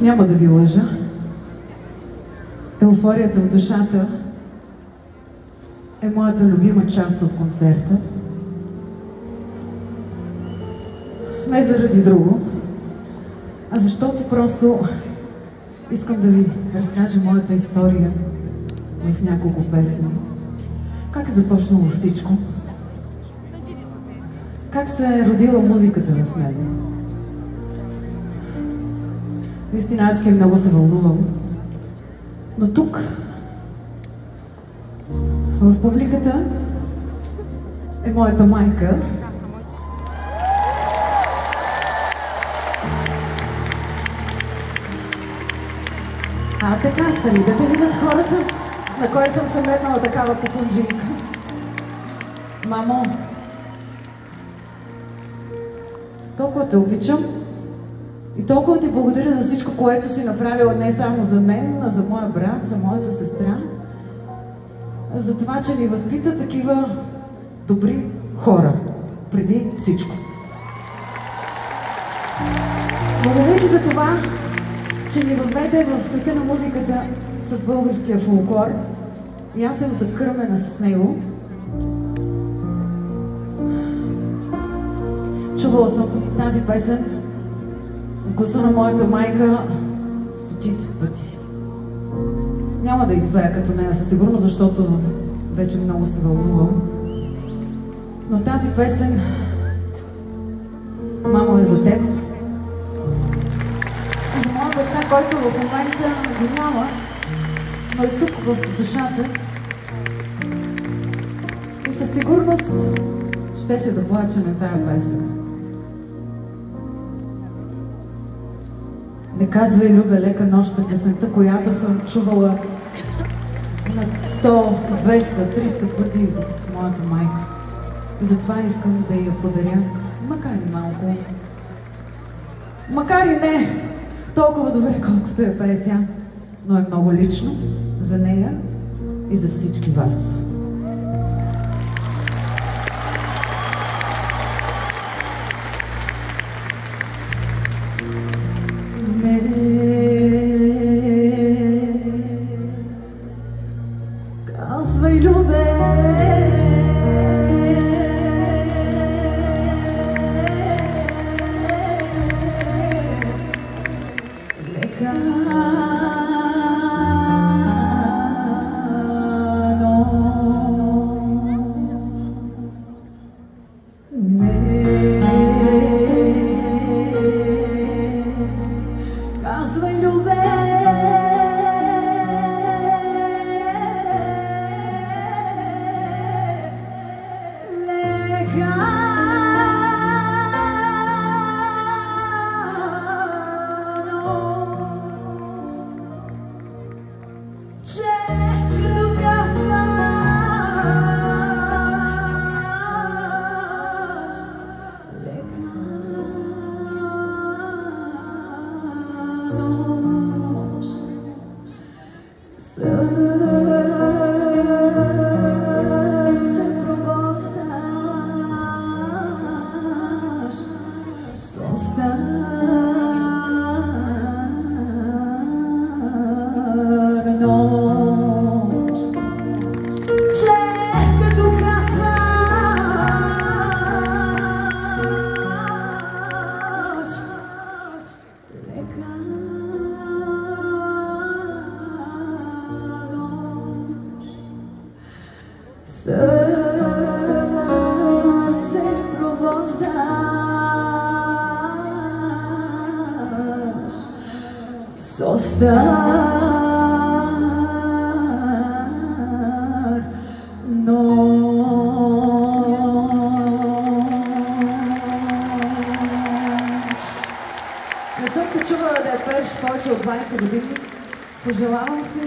Няма да ви лъжа. Еуфорията в душата е моята любима част от концерта. Не заради друго, а защото просто искам да ви разкажа моята история в няколко песни. Как е започнало всичко? Как се е родила музиката в мен? Наистина адски много се вълнувам. Но тук, в публиката, е моята майка. Така сте ли? Да те видят хората, на кой съм се метнала такава попунджинка. Мамо, толкова те обичам и толкова ти благодаря за всичко, което си направила не само за мен, а за моя брат, за моята сестра. За това, че ни възпита такива добри хора, преди всичко. Благодаря ти за това, че ни въведе в света на музиката с българския фолклор и аз съм закърмена с него. Чувала съм тази песен с гласа на моята майка стотици пъти. Няма да изпея като нея със сигурност, защото вече много се вълнувам. Но тази песен, мамо, е за теб. И за моя баща, който в момента го няма, но е тук в душата. И със сигурност щеше да плаче на тая песен. Не казвай, любе, лека нощ, песента, която съм чувала над 100, 200, 300 пъти от моята майка. И затова искам да я подаря, макар и малко. Макар и не толкова добре, колкото я пее тя, но е много лично за нея и за всички вас. Казвай, любе, лека казвай, любе, сърце пробождаш со стар нощ. Не съм те чувала да я пееш повече от 20 години. Пожелавам си